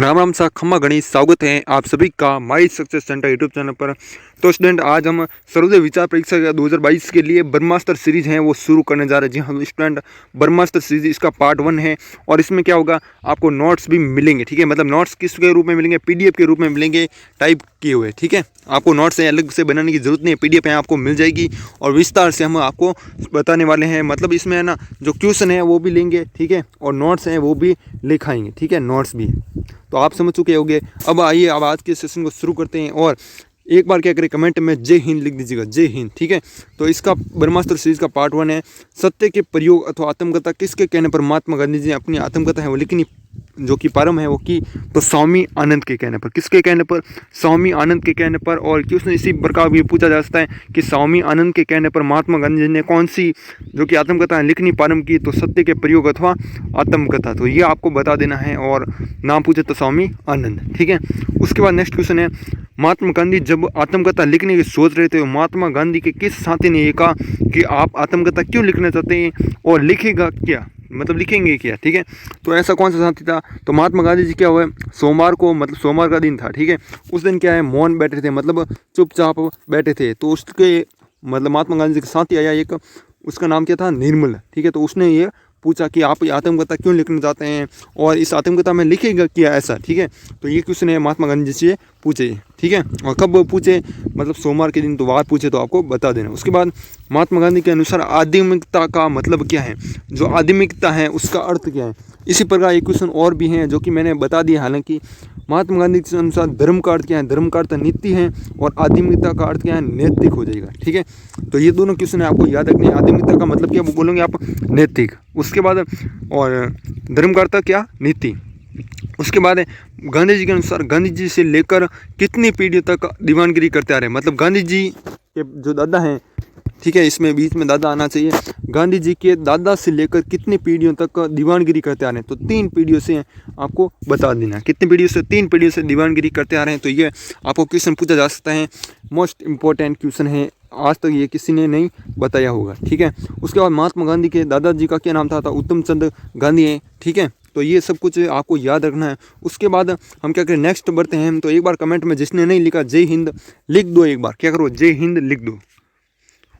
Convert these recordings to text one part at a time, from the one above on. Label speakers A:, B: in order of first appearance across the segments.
A: राम राम सा खम्मा गणेश, स्वागत है आप सभी का my success centre YouTube channel पर। तो स्टूडेंट, आज हम सर्वोदय विचार परीक्षा 2022 के लिए ब्रह्मास्त्र सीरीज है वो शुरू करने जा रहे हैं। जी हाँ स्टूडेंट, ब्रह्मास्त्र सीरीज इसका पार्ट 1 है और इसमें क्या होगा, आपको नोट्स भी मिलेंगे। ठीक है, मतलब नोट्स किस के रूप में मिलेंगे, पीडीएफ के रूप में मिलेंगे, टाइप किए हुए। ठीक है, आपको नोट्स अलग से बनाने की जरूरत नहीं है, पीडीएफ है आपको मिल जाएगी और विस्तार से हम आपको बताने वाले हैं। मतलब इसमें है ना, जो क्वेश्चन है वो भी लेंगे, ठीक है, और नोट्स हैं वो भी लिखाएंगे। ठीक है, नोट्स भी। तो आप समझ चुके होंगे। अब आइए, अब आज के सेशन को शुरू करते हैं। और एक बार क्या करें, कमेंट में जय हिंद लिख दीजिएगा, जय हिंद। ठीक है, तो इसका ब्रह्मास्त्र सीरीज का पार्ट 1 है। सत्य के प्रयोग अथवा आत्मकथा किसके कहने पर महात्मा गांधी जी ने अपनी आत्मकथा है वो लिखनी, जो कि प्रारंभ है वो की, तो स्वामी आनंद के कहने पर। किसके कहने पर? स्वामी आनंद के कहने पर। और क्वेश्चन इसी प्रकार भी पूछा जा सकता है कि स्वामी आनंद के कहने पर महात्मा गांधी जी ने कौन सी जो कि आत्मकथा लिखनी प्रारंभ की, तो सत्य के प्रयोग अथवा आत्मकथा। तो ये आपको बता देना है और नाम पूछे तो स्वामी आनंद। ठीक है, उसके बाद नेक्स्ट क्वेश्चन है, महात्मा गांधी जब आत्मकथा लिखने की सोच रहे थे, महात्मा गांधी के किस साथी ने ये कहा कि आप आत्मकथा क्यों लिखना चाहते हैं और लिखेगा क्या, मतलब लिखेंगे क्या। ठीक है, तो ऐसा कौन सा साथी था? तो महात्मा गांधी जी क्या हुआ, सोमवार को, मतलब सोमवार का दिन था। ठीक है, उस दिन क्या है, मौन बैठे थे, मतलब चुपचाप बैठे थे। तो उसके मतलब महात्मा गांधी जी के साथी आया एक, उसका नाम क्या था, निर्मल। ठीक है, तो उसने ये पूछा कि आप ये आत्मकथा क्यों लिखना चाहते हैं और इस आत्मकथा में लिखेगा क्या ऐसा। ठीक है, तो ये क्वेश्चन है महात्मा गांधी जी से पूछे। ठीक है, और कब पूछे, मतलब सोमवार के दिन। तो बात पूछे तो आपको बता देना। उसके बाद महात्मा गांधी के अनुसार आध्यात्मिकता का मतलब क्या है, जो आध्यात्मिकता है उसका अर्थ क्या है। इसी प्रकार एक क्वेश्चन और भी हैं जो कि मैंने बता दिया। हालांकि महात्मा गांधी के अनुसार धर्म का अर्थ क्या है, धर्म का अर्थ नीति है और आध्यात्मिकता का अर्थ क्या है, नैतिक हो जाएगा। ठीक है, तो ये दोनों क्वेश्चन है आपको याद रखने हैं। आध्यात्मिकता का मतलब क्या बोलोगे आप, नैतिक। उसके बाद और धर्म का अर्थ क्या, नीति। उसके बाद गांधी जी के अनुसार गांधी जी से लेकर कितनी पीढ़ियों तक दीवानगिरी करते आ रहे हैं, मतलब गांधी जी के जो दादा हैं, ठीक है, इसमें बीच में दादा आना चाहिए, गांधी जी के दादा से लेकर कितनी पीढ़ियों तक दीवानगिरी करते आ रहे हैं, तो 3 पीढ़ियों से आपको बता देना है। कितनी पीढ़ियों से? 3 पीढ़ियों से दीवानगिरी करते आ रहे हैं। तो ये आपको क्वेश्चन पूछा जा सकता है, मोस्ट इंपॉर्टेंट क्वेश्चन है, आज तक ये किसी ने नहीं बताया होगा। ठीक है, उसके बाद महात्मा गांधी के दादाजी का क्या नाम था, उत्तम चंद गांधी है। ठीक है, तो ये सब कुछ आपको याद रखना है। उसके बाद हम क्या करें, नेक्स्ट बढ़ते हैं। तो एक बार कमेंट में जिसने नहीं लिखा जय हिंद लिख दो, एक बार क्या करो, जय हिंद लिख दो।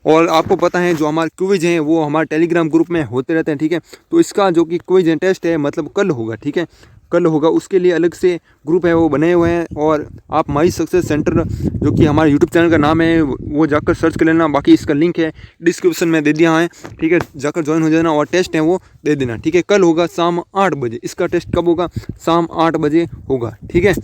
A: और आपको पता है जो हमारे क्विज हैं वो हमारे टेलीग्राम ग्रुप में होते रहते हैं। ठीक है, तो इसका जो कि क्विज है, टेस्ट है, मतलब कल होगा। ठीक है, कल होगा, उसके लिए अलग से ग्रुप है वो बने हुए हैं। और आप माई सक्सेस सेंटर जो कि हमारे यूट्यूब चैनल का नाम है वो जाकर सर्च कर लेना। बाकी इसका लिंक है डिस्क्रिप्शन में दे दिया है। ठीक है, जाकर ज्वाइन हो जाना और टेस्ट है वो दे देना। ठीक है, कल होगा शाम 8 बजे। इसका टेस्ट कब होगा? शाम 8 बजे होगा। ठीक है,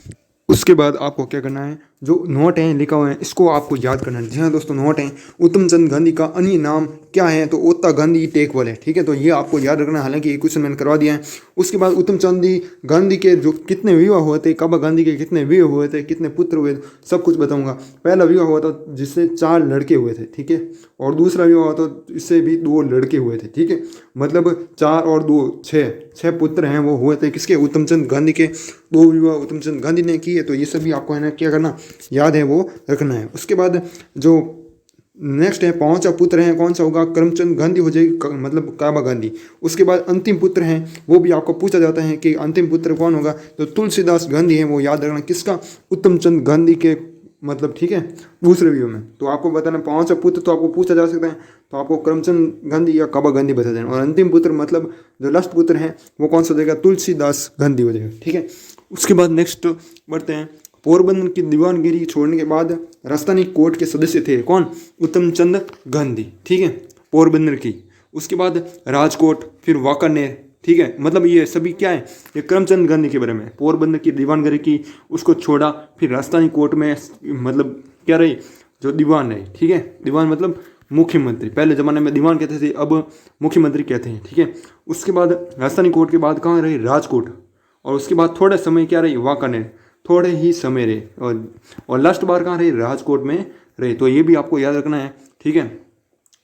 A: उसके बाद आपको क्या करना है, जो नोट हैं लिखा हुआ है इसको आपको याद करना है। जी हाँ दोस्तों, नोट हैं, उत्तम चंद गांधी का अन्य नाम क्या है, तो ओता गांधी टेकवल है। ठीक है, तो ये आपको याद रखना है। हालांकि ये क्वेश्चन मैंने करवा दिया है। उसके बाद उत्तम चंद गांधी के जो कितने विवाह हुए थे, काबा गांधी के कितने विवाह हुए थे, कितने पुत्र हुए थे, सब कुछ बताऊंगा। पहला विवाह हुआ था जिससे 4 लड़के हुए थे। ठीक है, और दूसरा विवाह हुआ था इससे भी 2 लड़के हुए थे। ठीक है, मतलब 4 और 2 6 पुत्र हैं वो हुए थे किसके, उत्तम चंद गांधी के। 2 विवाह उत्तम चंद गांधी ने किए। तो ये सभी आपको है ना क्या करना, याद है वो रखना है। उसके बाद जो नेक्स्ट है, 5वां पुत्र है कौन सा होगा, करमचंद गांधी हो जाएगी, मतलब काबा गांधी। उसके बाद अंतिम पुत्र हैं वो भी आपको पूछा जाता है कि अंतिम पुत्र कौन होगा, तो तुलसीदास गांधी है, वो याद रखना किसका, उत्तम चंद गांधी के, मतलब। ठीक है, दूसरे व्यू में तो आपको बताना 5वां पुत्र तो आपको पूछा जा सकता है, तो आपको करमचंद गांधी या काबा गांधी बता देना। और अंतिम पुत्र मतलब जो लास्ट पुत्र है वो कौन सा हो जाएगा, तुलसीदास गांधी हो जाएगा। ठीक है, उसके बाद नेक्स्ट बढ़ते हैं। पोरबंदर की दीवानगिरी छोड़ने के बाद राजस्थानी कोर्ट के सदस्य थे कौन, उत्तम चंद गांधी। ठीक है, पोरबंदर की। उसके बाद राजकोट, फिर वांकानेर। ठीक है, मतलब ये सभी क्या है, ये करमचंद गांधी के बारे में। पोरबंदर की दीवानगिरी की, उसको छोड़ा, फिर राजस्थानी कोर्ट में मतलब क्या रही, जो दीवान है। ठीक है, दीवान मतलब मुख्यमंत्री, पहले ज़माने में दीवान कहते थे, अब मुख्यमंत्री कहते हैं। ठीक है, उसके बाद राजस्थानी कोर्ट के बाद कहाँ रही, राजकोट। और उसके बाद थोड़े समय क्या रही, वांकानेर, थोड़े ही समय रहे। और लास्ट बार कहाँ रहे, राजकोट में रहे। तो ये भी आपको याद रखना है। ठीक है,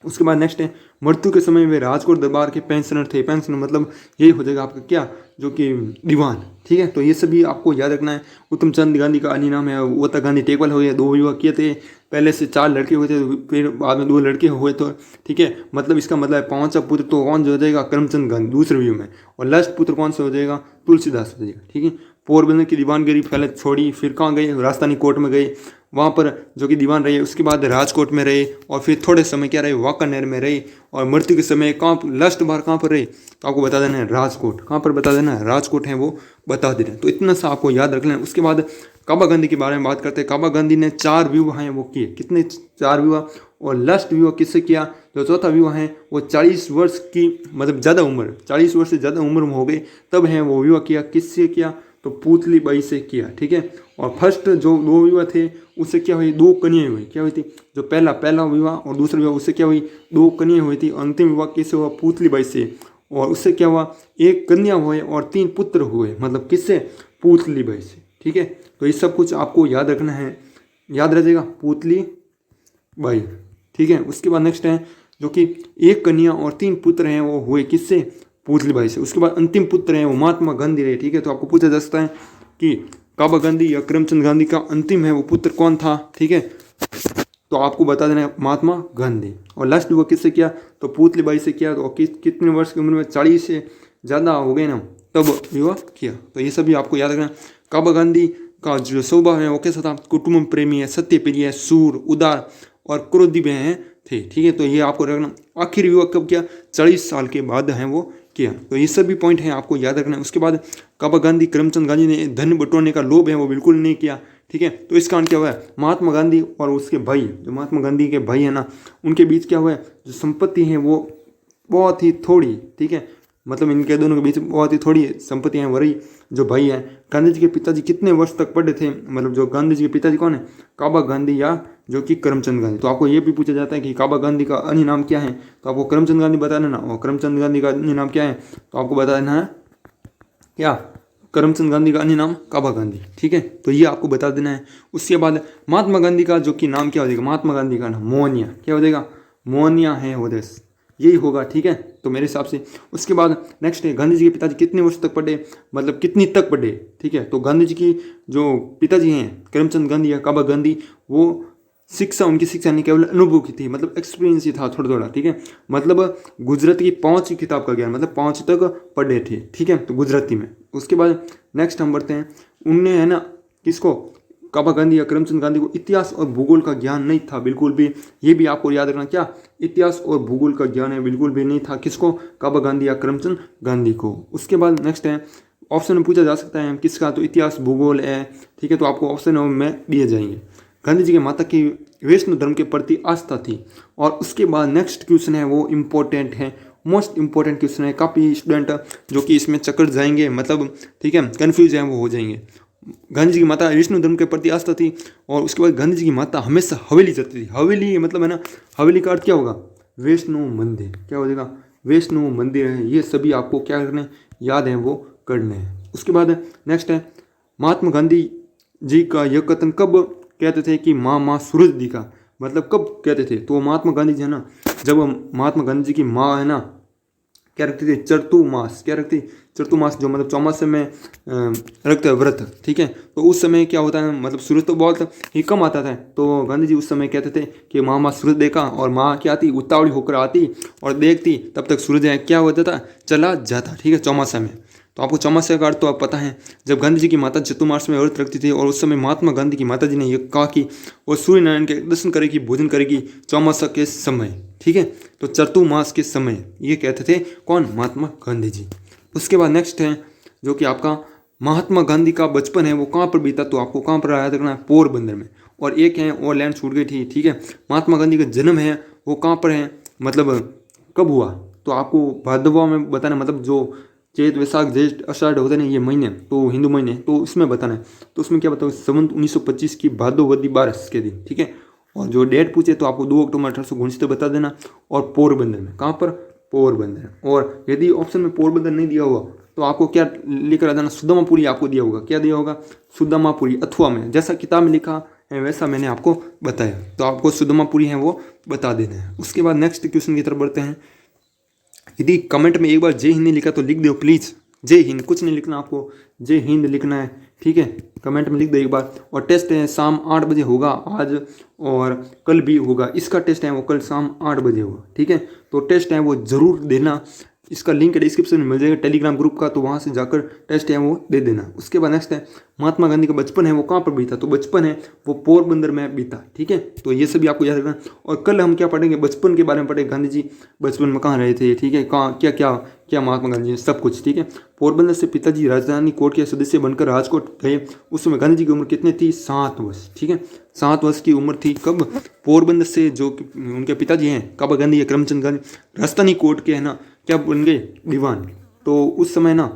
A: उसके बाद नेक्स्ट है, मृत्यु के समय वे राजकोट दरबार के पेंशनर थे। पेंशनर मतलब यही हो जाएगा आपका क्या, जो कि दीवान। ठीक है, तो ये सभी आपको याद रखना है। उत्तम चंद गांधी का अन्य नाम है ओता गांधी टेकवल हुए। 2 विवाह किए थे, पहले से 4 लड़के हुए थे, फिर बाद में 2 लड़के हुए तो। ठीक है, मतलब इसका मतलब है 5वां पुत्र तो कौन हो जाएगा, करमचंद गांधी दूसरे व्यू में। और लास्ट पुत्र कौन सा हो जाएगा, तुलसीदास हो जाएगा। ठीक है, पोरबंदर की दीवानगिरी पहले छोड़ी, फिर कहाँ गए, राजस्थानी कोर्ट में गए, वहाँ पर जो कि दीवान रहे, उसके बाद राजकोट में रहे, और फिर थोड़े समय क्या रहे, वांकानेर में रहे, और मृत्यु के समय कहाँ लास्ट बार कहाँ पर रहे, तो आपको बता देना है राजकोट। कहाँ पर बता देना है, राजकोट है वो बता देना है। तो इतना सा आपको याद रख लेना। उसके बाद काबा गांधी के बारे में बात करते हैं। काबा गांधी ने 4 विवाह हैं वो किए। कितने? 4 विवाह। और लास्ट विवाह किससे किया? जो चौथा विवाह है वो 40 वर्ष की मतलब ज़्यादा उम्र, 40 वर्ष से ज़्यादा उम्र में हो गए तब है वो विवाह किया। किससे किया? तो पुतली बाई से किया, ठीक है। और फर्स्ट जो 2 विवाह थे उससे क्या हुई? 2 कन्याएं हुई। क्या हुई थी? जो पहला विवाह और दूसरा विवाह, उससे क्या हुई? 2 कन्याएं हुई थी। अंतिम विवाह किससे हुआ? पुतली बाई से। और उससे क्या हुआ? 1 कन्या हुए और 3 पुत्र हुए। मतलब किससे? पुतली बाई से, ठीक है। तो ये सब कुछ आपको याद रखना है, याद रह जाएगा पुतली बाई, ठीक है। उसके बाद नेक्स्ट है जो कि 1 कन्या और 3 पुत्र हैं वो हुए किससे? पुतली बाई से। उसके बाद अंतिम पुत्र हैं वो महात्मा गांधी रहे, ठीक है। तो आपको पूछा जा सकता है कि काबा गांधी या करमचंद गांधी का अंतिम है वो पुत्र कौन था, ठीक है। तो आपको बता देना है महात्मा गांधी। और लास्ट विवाह किससे किया? तो पुतली बाई से किया। तो कितने वर्ष की उम्र में? 40 से ज़्यादा हो गए ना, तब विवाह किया। तो ये सभी आपको याद रखना। काबा गांधी का जो स्वभाव है वो कैसा था? कुटुंब प्रेमी है, सत्यप्रिय है, सूर, उदार और क्रोधी भी हैं थे, ठीक है। तो ये आपको रखना। आखिर विवाह कब किया? 40 साल के बाद है वो किया। तो ये सभी पॉइंट हैं आपको याद रखना है। उसके बाद काबा गांधी करमचंद गांधी ने धन बटोरने का लोभ है वो बिल्कुल नहीं किया, ठीक है। तो इस कारण क्या हुआ है? महात्मा गांधी और उसके भाई, जो महात्मा गांधी के भाई है ना, उनके बीच क्या हुआ है? जो संपत्ति है वो बहुत ही थोड़ी, ठीक है। मतलब इनके दोनों के बीच बहुत ही थोड़ी संपत्ति है। वही जो भाई है, गांधी जी के पिताजी कितने वर्ष तक पढ़े थे? मतलब जो गांधी जी के पिताजी कौन है? काबा गांधी या जो कि करमचंद गांधी। तो आपको ये भी पूछा जाता है कि काबा गांधी का अन्य नाम क्या है? तो आपको करमचंद गांधी बता देना। और करमचंद गांधी का अन्य नाम क्या है? तो आपको बता देना है क्या? करमचंद गांधी का अन्य नाम काबा गांधी, ठीक है। तो ये आपको बता देना है। उसके बाद महात्मा गांधी का जो कि नाम क्या हो जाएगा? महात्मा गांधी का नाम मोहनिया। क्या हो जाएगा? मोहनिया है उदेश, यही होगा, ठीक है। तो मेरे हिसाब से उसके बाद नेक्स्ट है गांधी जी के पिताजी कितने वर्ष तक पढ़े, मतलब कितनी तक पढ़े, ठीक है। तो गांधी जी की जो पिताजी हैं करमचंद गांधी या काबा गांधी, वो शिक्षा, उनकी शिक्षा नहीं केवल अनुभव की थी, मतलब एक्सपीरियंस ही था थोड़ा थोड़ा, ठीक है। मतलब गुजराती की 5 किताब का ज्ञान, मतलब 5 तक पढ़े थे, ठीक है। तो गुजराती में। उसके बाद नेक्स्ट हम बढ़ते हैं। उनने है ना किसको? काबा गांधी या करमचंद गांधी को इतिहास और भूगोल का ज्ञान नहीं था बिल्कुल भी। ये भी आपको याद रखना। क्या? इतिहास और भूगोल का ज्ञान है बिल्कुल भी नहीं था। किसको? काबा गांधी या करमचंद गांधी को। उसके बाद नेक्स्ट है, ऑप्शन में पूछा जा सकता है किसका? तो इतिहास भूगोल है, ठीक है। तो आपको ऑप्शन में दिए जाएंगे। गांधी जी के माता की वैष्णव धर्म के प्रति आस्था थी। और उसके बाद नेक्स्ट क्वेश्चन है वो इम्पोर्टेंट है, मोस्ट इंपॉर्टेंट क्वेश्चन है। काफ़ी स्टूडेंट जो कि इसमें चक्कर जाएंगे, मतलब ठीक है, कन्फ्यूज हैं, वो हो जाएंगे। गांधी जी की माता विष्णु धर्म के प्रति आस्था थी। और उसके बाद गांधी जी की माता हमेशा हवेली जाती थी। हवेली मतलब है ना, हवेली का अर्थ क्या होगा? वैष्णो मंदिर। क्या हो जाएगा? वैष्णो मंदिर है। ये सभी आपको क्या करने याद है वो करने हैं। उसके बाद नेक्स्ट है महात्मा गांधी जी का यह कथन कब कहते थे कि माँ माँ सूरज दिखा, मतलब कब कहते थे? तो महात्मा गांधी जी है ना, जब महात्मा गांधी जी की माँ है ना क्या रखती थी? चरतु मास। क्या रखती? चरतु मास, जो मतलब चौमासे में रखते हैं व्रत, ठीक है। तो उस समय क्या होता है, मतलब सूरज तो बहुत ही कम आता था। तो गांधी जी उस समय कहते थे कि माँ माँ सूरज देखा, और माँ क्या आती? उतावली होकर आती और देखती, तब तक सूरज क्या हो जाता? चला जाता, ठीक है, चौमासा में। तो आपको चौमासे का अर्थ तो आप पता है। जब गांधी जी की माता चतुर्मास में व्रत रखती थी, और उस समय महात्मा गांधी की माता जी ने यह कहा कि वो सूर्य नारायण के दर्शन करेगी, भोजन करेगी चौमासा के समय, ठीक है। तो चतुर्मास के समय ये कहते थे कौन? महात्मा गांधी जी। उसके बाद नेक्स्ट है जो कि आपका महात्मा गांधी का बचपन है वो कहाँ पर बीता? तो आपको कहाँ पर याद रखना है? पोरबंदर में। और एक है और लैंड छूट गई थी, ठीक है। महात्मा गांधी का जन्म है वो कहाँ पर है, मतलब कब हुआ? तो आपको भादवा में बताना, मतलब जो चैत वैशाख जेठ आषाढ़ होते हैं ये महीने, तो हिंदू महीने, तो इसमें बताना है। तो उसमें क्या बताओ? संवत 1925 की भादोवदी 12 के दिन, ठीक है। और जो डेट पूछे तो आपको 2 अक्टूबर 1869 बता देना। और पोरबंदर में, कहाँ पर? पोरबंदर। और यदि ऑप्शन में पोरबंदर नहीं दिया हुआ तो आपको क्या लिख रहा था ना? सुदामापुरी आपको दिया होगा। क्या दिया होगा? सुदामापुरी, अथवा में, जैसा किताब में लिखा है वैसा मैंने आपको बताया। तो आपको सुदामापुरी है वो बता देना है। उसके बाद नेक्स्ट क्वेश्चन की तरफ बढ़ते हैं। यदि कमेंट में एक बार जय हिंद नहीं लिखा तो लिख दो प्लीज़, जय हिंद, कुछ नहीं लिखना आपको, जय हिंद लिखना है, ठीक है। कमेंट में लिख दो एक बार। और टेस्ट है शाम 8 बजे होगा आज, और कल भी होगा। इसका टेस्ट है वो कल शाम 8 बजे होगा, ठीक है। तो टेस्ट है वो ज़रूर देना। इसका लिंक डिस्क्रिप्शन में मिल जाएगा टेलीग्राम ग्रुप का, तो वहाँ से जाकर टेस्ट है वो दे देना। उसके बाद नेक्स्ट है महात्मा गांधी का बचपन है वो कहाँ पर बीता, तो बचपन है वो पोरबंदर में बीता। ठीक है, तो ये सभी आपको याद रखना। और कल हम क्या पढ़ेंगे, बचपन के बारे में पढ़ेंगे, गांधी जी बचपन में कहाँ रहे थे, ठीक है, कहाँ क्या क्या क्या महात्मा गांधी जी सब कुछ। ठीक है, पोरबंदर से पिताजी राजधानी कोर्ट के सदस्य बनकर राजकोट गए। उस समय गांधी जी की उम्र कितनी थी, 7 वर्ष। ठीक है, 7 वर्ष की उम्र थी कब, पोरबंदर से जो उनके पिताजी हैं काबा गांधी या करमचंद गांधी, राजस्थानी कोर्ट के है ना क्या बन गए, दीवान। तो उस समय ना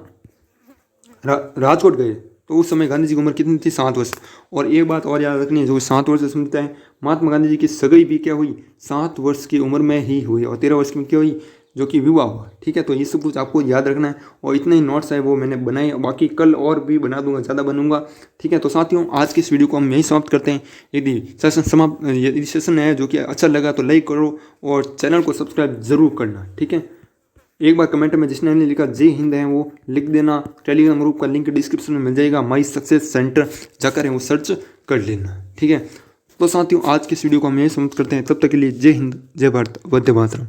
A: राजकोट गए, तो उस समय गांधी जी की उम्र कितनी थी, 7 वर्ष। और एक बात और याद रखनी है, जो 7 वर्ष से सुनता है, महात्मा गांधी जी की सगाई भी क्या हुई, 7 वर्ष की उम्र में ही हुई, और 13 वर्ष में क्या हुई, जो कि विवाह हुआ। ठीक है, तो ये सब कुछ आपको याद रखना है। और इतने ही नोट्स है वो मैंने बनाए, बाकी कल और भी बना दूंगा, ज़्यादा बनूंगा। ठीक है, तो साथियों आज की इस वीडियो को हम यहीं समाप्त करते हैं। यदि सेशन है जो कि अच्छा लगा तो लाइक करो और चैनल को सब्सक्राइब जरूर करना। ठीक है, एक बार कमेंट में जिसने नहीं लिखा जय हिंद है वो लिख देना। टेलीग्राम ग्रुप का लिंक डिस्क्रिप्शन में मिल जाएगा, माई सक्सेस सेंटर जाकर है वो सर्च कर लेना। ठीक है, तो साथियों आज की इस वीडियो को हम यही समाप्त करते हैं। तब तक के लिए जय हिंद, जय भारत, वंदे मातरम।